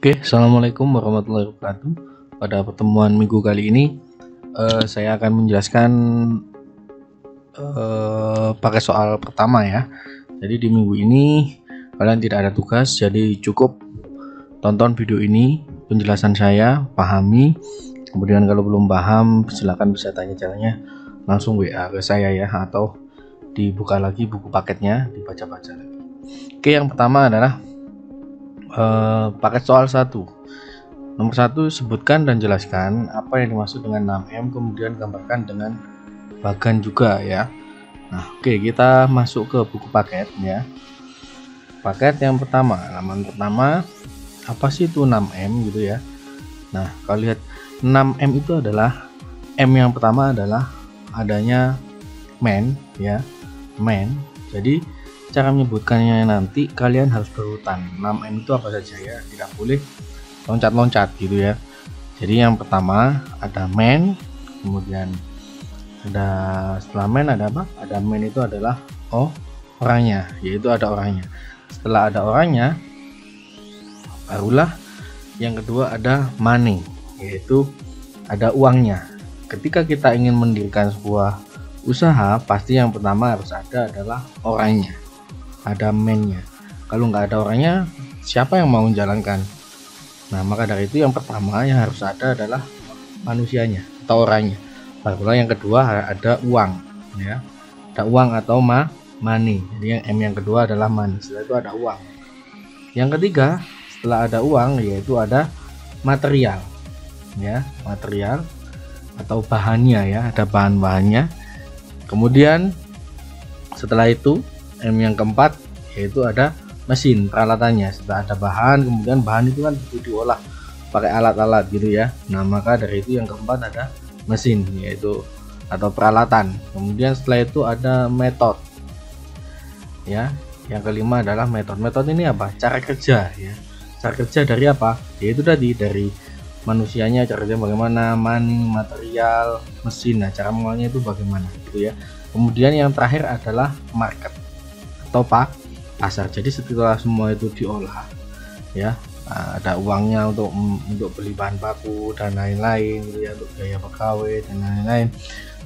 Oke, assalamualaikum warahmatullahi wabarakatuh. Pada pertemuan minggu kali ini, saya akan menjelaskan pakai soal pertama ya. Jadi di minggu ini kalian tidak ada tugas, jadi cukup tonton video ini, penjelasan saya, pahami. Kemudian kalau belum paham, silakan bisa tanya caranya langsung WA ke saya ya, atau dibuka lagi buku paketnya, dibaca-baca lagi. Oke, yang pertama adalah paket soal 1. Nomor 1, sebutkan dan jelaskan apa yang dimaksud dengan 6M, kemudian gambarkan dengan bagan juga ya. Nah, oke, kita masuk ke buku paket ya. Paket yang pertama, halaman pertama, apa sih itu 6M gitu ya. Nah, kalau lihat 6M itu adalah M yang pertama adalah adanya man ya, man. Jadi cara menyebutkannya nanti kalian harus berurutan. 6M itu apa saja ya, tidak boleh loncat-loncat gitu ya. Jadi yang pertama ada man, kemudian ada setelah man ada apa? Ada man itu adalah orangnya, yaitu ada orangnya. Setelah ada orangnya barulah yang kedua ada money, yaitu ada uangnya. Ketika kita ingin mendirikan sebuah usaha, pasti yang pertama harus ada adalah orangnya, ada man-nya. Kalau nggak ada orangnya, siapa yang mau menjalankan? Nah, maka dari itu yang pertama yang harus ada adalah manusianya atau orangnya. Barulah yang kedua ada uang ya, ada uang atau money. Jadi yang M yang kedua adalah money, setelah itu ada uang. Yang ketiga setelah ada uang yaitu ada material ya, material atau bahannya ya, ada bahan-bahannya. Kemudian setelah itu M yang keempat yaitu ada mesin, peralatannya. Setelah ada bahan, kemudian bahan itu kan diolah pakai alat-alat gitu ya. Nah, maka dari itu yang keempat ada mesin, yaitu atau peralatan. Kemudian setelah itu ada metode ya. Yang kelima adalah metode. Metode ini apa? Cara kerja ya. Cara kerja dari apa? Yaitu tadi dari manusianya, cara kerja bagaimana, money, material, mesin. Nah, cara mengolahnya itu bagaimana gitu ya. Kemudian yang terakhir adalah market atau pasar. Jadi setelah semua itu diolah ya, ada uangnya untuk beli bahan baku dan lain-lain gitu ya, untuk biaya pegawai dan lain-lain.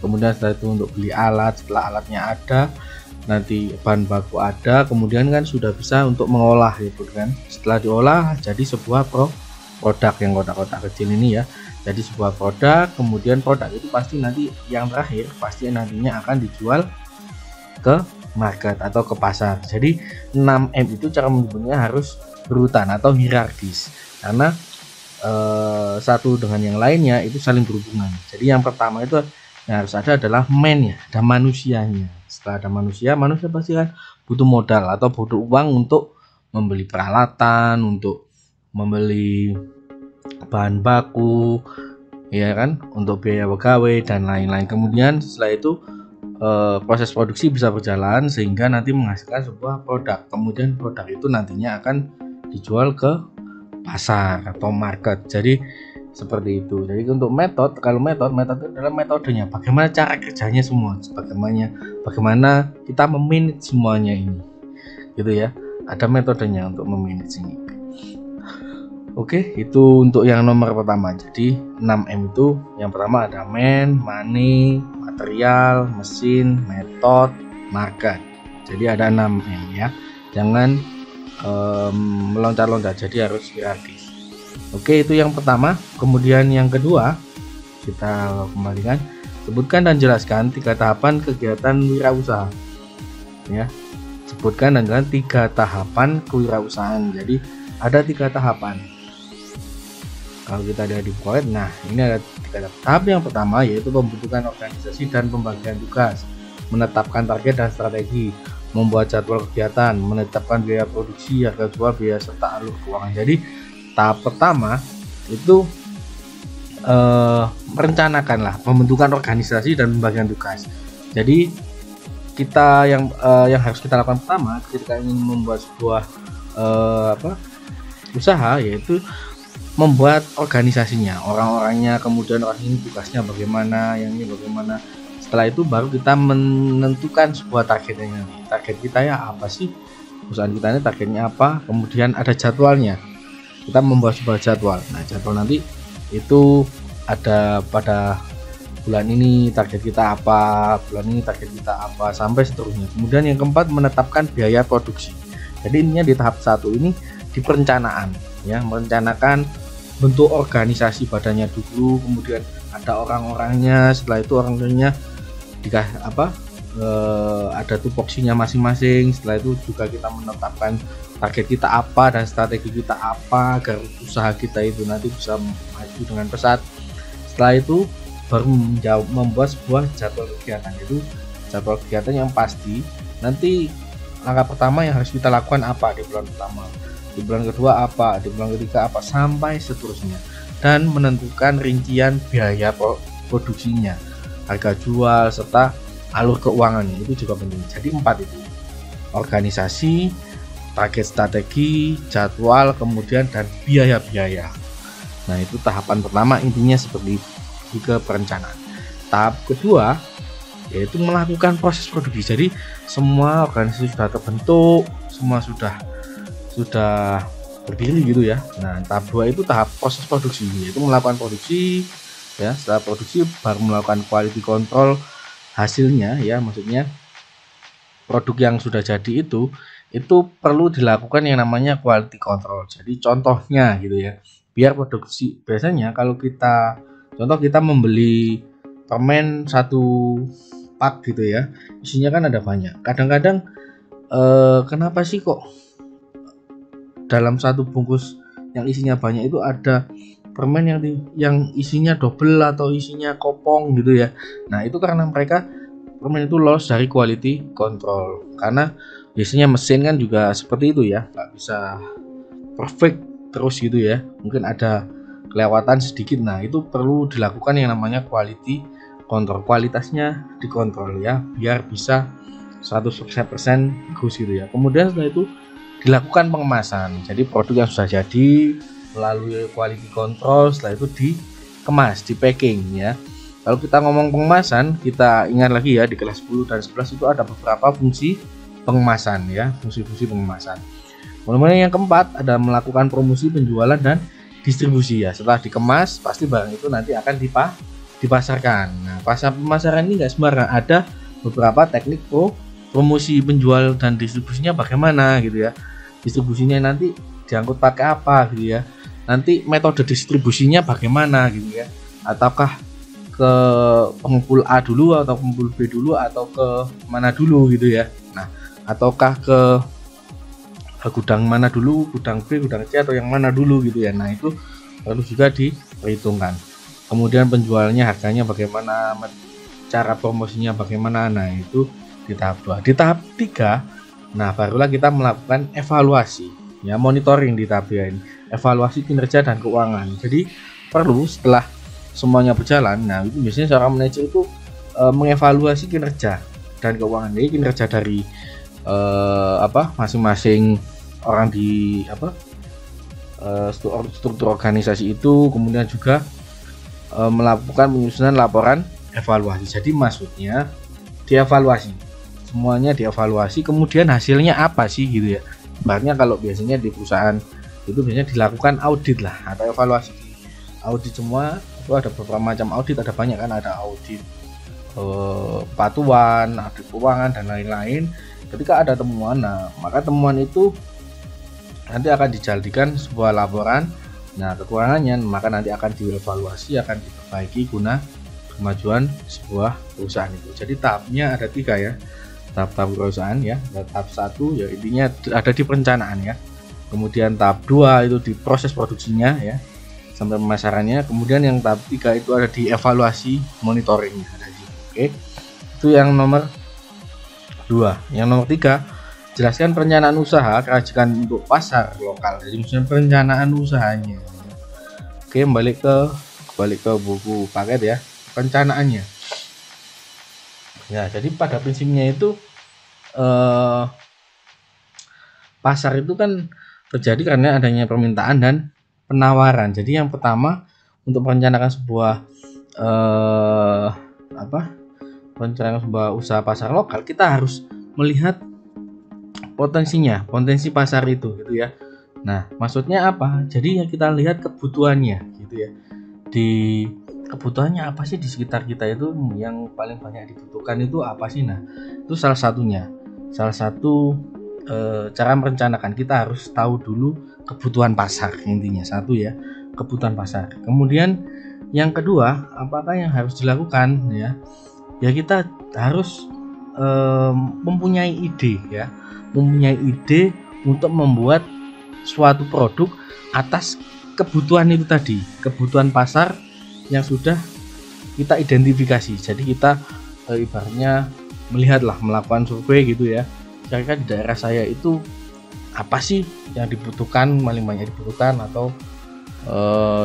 Kemudian setelah itu untuk beli alat, setelah alatnya ada, nanti bahan baku ada, kemudian kan sudah bisa untuk mengolah gitu kan. Setelah diolah jadi sebuah produk yang kotak-kotak kecil ini ya. Jadi sebuah produk, kemudian produk itu pasti nanti yang terakhir pasti nantinya akan dijual ke market atau ke pasar. Jadi 6M itu cara menyebutnya harus berurutan atau hierarkis, karena satu dengan yang lainnya itu saling berhubungan. Jadi yang pertama itu yang harus ada adalah man ya, ada manusianya. Setelah ada manusia pasti kan butuh modal atau butuh uang untuk membeli peralatan, untuk membeli bahan baku ya kan, untuk biaya pegawai dan lain-lain. Kemudian setelah itu proses produksi bisa berjalan sehingga nanti menghasilkan sebuah produk. Kemudian produk itu nantinya akan dijual ke pasar atau market. Jadi seperti itu. Jadi untuk metode, kalau metode itu adalah metodenya, bagaimana cara kerjanya semua, bagaimana kita memanage semuanya ini gitu ya. Ada metodenya untuk memanage ini. Oke, itu untuk yang nomor pertama. Jadi 6M itu yang pertama ada man, money, material, mesin, metode, market. Jadi ada 6M ya. Jangan meloncat-loncat, jadi harus hierarkis. Oke, itu yang pertama. Kemudian yang kedua, kita kembalikan. Sebutkan dan jelaskan 3 tahapan kegiatan wirausaha. Ya. Sebutkan dan jelaskan 3 tahapan kewirausahaan. Jadi ada 3 tahapan. Kalau kita ada di poin, nah ini ada 3 tahap. Yang pertama yaitu pembentukan organisasi dan pembagian tugas, menetapkan target dan strategi, membuat jadwal kegiatan, menetapkan biaya produksi, harga jual, biaya serta alur keuangan. Jadi tahap pertama itu merencanakanlah pembentukan organisasi dan pembagian tugas. Jadi kita yang harus kita lakukan pertama ketika ingin membuat sebuah usaha yaitu membuat organisasinya, orang-orangnya, kemudian orang ini tugasnya bagaimana, yang ini bagaimana. Setelah itu baru kita menentukan sebuah targetnya. Target kita ya apa sih, perusahaan kita ini targetnya apa, kemudian ada jadwalnya. kita membuat sebuah jadwal. Nah, jadwal nanti itu ada pada bulan ini target kita apa, bulan ini target kita apa, sampai seterusnya. Kemudian yang keempat, menetapkan biaya produksi. Jadi intinya di tahap 1 ini di perencanaan, ya, merencanakan bentuk organisasi badannya dulu, kemudian ada orang-orangnya, setelah itu orang-orangnya ada tupoksinya masing-masing. Setelah itu juga kita menetapkan target kita apa dan strategi kita apa agar usaha kita itu nanti bisa maju dengan pesat. Setelah itu baru membuat sebuah jadwal kegiatan, itu jadwal kegiatan yang pasti. Nanti langkah pertama yang harus kita lakukan apa di bulan pertama, di bulan kedua apa, di bulan ketiga apa, sampai seterusnya. Dan menentukan rincian biaya produksinya, harga jual, serta alur keuangannya, itu juga penting. Jadi 4 itu: organisasi, target strategi, jadwal, kemudian dan biaya-biaya. Nah, itu tahapan pertama, intinya seperti itu, juga perencanaan. Tahap kedua yaitu melakukan proses produksi. Jadi semua organisasi sudah terbentuk, semua sudah berdiri gitu ya. Nah, tahap 2 itu tahap proses produksi, yaitu melakukan produksi, ya. Setelah produksi baru melakukan quality control hasilnya, ya, maksudnya produk yang sudah jadi itu perlu dilakukan yang namanya quality control. Jadi contohnya gitu ya, biar produksi, biasanya kalau kita membeli permen 1 pak gitu ya, isinya kan ada banyak. Kadang-kadang kenapa sih kok dalam 1 bungkus yang isinya banyak itu ada permen yang isinya double atau isinya kopong gitu ya. Nah, itu karena mereka permen itu lolos dari quality control, karena biasanya mesin kan juga seperti itu ya, nggak bisa perfect terus gitu ya, mungkin ada kelewatan sedikit. Nah, itu perlu dilakukan yang namanya quality control, kualitasnya dikontrol ya, biar bisa 100% bagus gitu ya. Kemudian setelah itu dilakukan pengemasan. Jadi produk yang sudah jadi melalui quality control, setelah itu dikemas, di packing ya. Kalau kita ngomong pengemasan, kita ingat lagi ya, di kelas 10 dan 11 itu ada beberapa fungsi pengemasan ya, fungsi-fungsi pengemasan. Kemudian yang keempat ada melakukan promosi, penjualan, dan distribusi ya. Setelah dikemas, pasti barang itu nanti akan dipasarkan. Nah, pemasaran ini nggak sembarang, ada beberapa teknik promosi, penjual, dan distribusinya bagaimana gitu ya. Distribusinya nanti diangkut pakai apa gitu ya, nanti metode distribusinya bagaimana gitu ya, ataukah ke pengepul A dulu atau pengepul B dulu atau ke mana dulu gitu ya. Nah, ataukah ke gudang mana dulu, gudang B, gudang C, atau yang mana dulu gitu ya. Nah, itu perlu juga diperhitungkan. Kemudian penjualnya, harganya bagaimana, cara promosinya bagaimana. Nah, itu di tahap 2. Di tahap 3, nah barulah kita melakukan evaluasi ya, monitoring di tahap 3 ini, evaluasi kinerja dan keuangan. Jadi perlu setelah semuanya berjalan, nah itu biasanya seorang manajer itu mengevaluasi kinerja dan keuangan. Jadi kinerja dari masing-masing orang di struktur organisasi itu, kemudian juga melakukan penyusunan laporan evaluasi. Jadi maksudnya dievaluasi, semuanya dievaluasi, kemudian hasilnya apa sih gitu ya. Ibaratnya kalau biasanya di perusahaan itu biasanya dilakukan audit lah atau evaluasi. Audit semua itu ada beberapa macam audit, ada banyak kan, ada audit kepatuhan, audit keuangan, dan lain-lain. Ketika ada temuan, nah maka temuan itu nanti akan dijadikan sebuah laporan. Nah, kekurangannya maka nanti akan dievaluasi, akan diperbaiki guna kemajuan sebuah perusahaan itu. Jadi tahapnya ada 3 ya, tahap perusahaan ya. Tahap 1 ya intinya ada di perencanaan ya, kemudian tahap 2 itu di proses produksinya ya sampai pemasarannya, kemudian yang tahap 3 itu ada di evaluasi, monitoringnya ada di. Oke, itu yang nomor 2. Yang nomor 3, jelaskan perencanaan usaha kerajinan untuk pasar lokal. Jadi misalnya perencanaan usahanya. Oke, balik ke buku paket ya, perencanaannya. Ya, jadi pada prinsipnya itu pasar itu kan terjadi karena adanya permintaan dan penawaran. Jadi yang pertama, untuk merencanakan sebuah perencanaan sebuah usaha pasar lokal, kita harus melihat potensi pasar itu gitu ya. Nah, maksudnya apa? Jadi ya kita lihat kebutuhannya gitu ya. Di kebutuhannya apa sih di sekitar kita itu yang paling banyak dibutuhkan itu apa sih? Nah, itu salah satunya. Salah satu cara merencanakan kita harus tahu dulu kebutuhan pasar intinya satu ya, kebutuhan pasar. Kemudian yang kedua, apakah yang harus dilakukan ya? Ya kita harus mempunyai ide ya, mempunyai ide untuk membuat suatu produk atas kebutuhan itu tadi, kebutuhan pasar yang sudah kita identifikasi. Jadi kita ibaratnya melihatlah, melakukan survei gitu ya, kira-kira di daerah saya itu apa sih yang dibutuhkan, paling banyak dibutuhkan, atau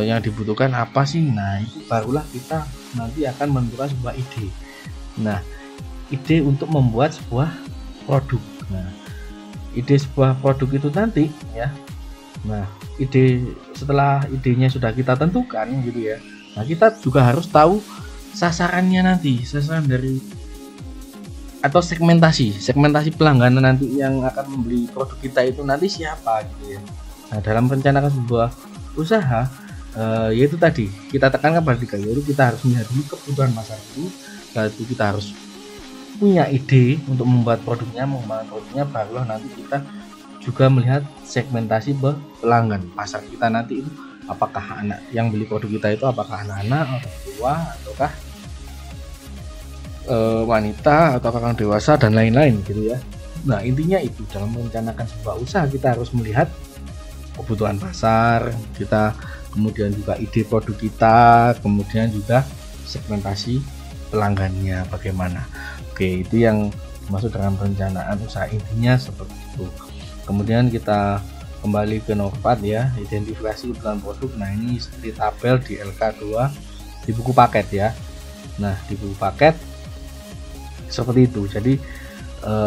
yang dibutuhkan apa sih. Nah itu barulah kita nanti akan menentukan sebuah ide. Nah ide untuk membuat sebuah produk. Nah ide sebuah produk itu nanti ya, nah ide setelah idenya sudah kita tentukan gitu ya, nah kita juga harus tahu sasarannya nanti, sasaran dari atau segmentasi pelanggan nanti yang akan membeli produk kita itu nanti siapa gitu ya. Nah dalam merencanakan sebuah usaha yaitu tadi kita tekankan pada tiga, yaitu kita harus melihat dulu kebutuhan pasar itu, lalu kita harus punya ide untuk membuat produknya, mengembangkan produknya, barulah nanti kita juga melihat segmentasi pelanggan pasar kita nanti itu, apakah anak yang beli produk kita itu apakah anak-anak, orang tua, ataukah wanita, atau orang dewasa dan lain-lain gitu ya. Nah intinya itu dalam merencanakan sebuah usaha kita harus melihat kebutuhan pasar kita, kemudian juga ide produk kita, kemudian juga segmentasi pelanggannya bagaimana. Oke, itu yang masuk dalam perencanaan usaha, intinya seperti itu. Kemudian kita kembali ke nomor 4 ya, identifikasi kebutuhan produk. Nah ini seperti tabel di LK2 di buku paket ya. Nah di buku paket seperti itu. Jadi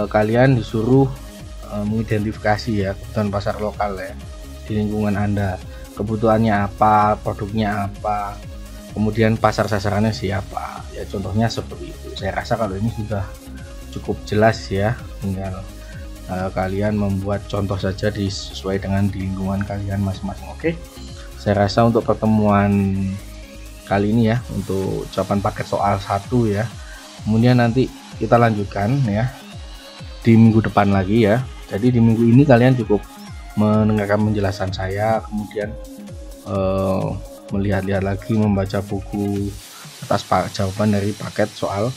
kalian disuruh mengidentifikasi ya kebutuhan pasar lokal ya di lingkungan Anda, kebutuhannya apa, produknya apa, kemudian pasar sasarannya siapa ya, contohnya seperti itu. Saya rasa kalau ini sudah cukup jelas ya, tinggal kalian membuat contoh saja sesuai dengan di lingkungan kalian masing-masing. Oke, saya rasa untuk pertemuan kali ini ya, untuk jawaban paket soal 1 ya, kemudian nanti kita lanjutkan ya di minggu depan lagi ya. Jadi di minggu ini kalian cukup mendengarkan penjelasan saya, kemudian melihat-lihat lagi, membaca buku atas jawaban dari paket soal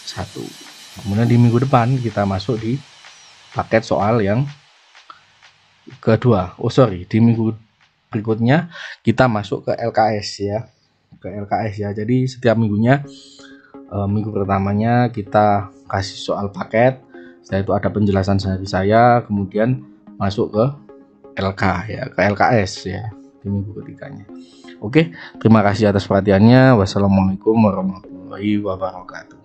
1. Kemudian di minggu depan kita masuk di paket soal yang kedua. Di minggu berikutnya kita masuk ke LKS ya, jadi setiap minggunya, minggu pertamanya kita kasih soal paket, setelah itu ada penjelasan dari saya, kemudian masuk ke LK ya, ke LKS ya di minggu ketiganya. Oke, terima kasih atas perhatiannya. Wassalamualaikum warahmatullahi wabarakatuh.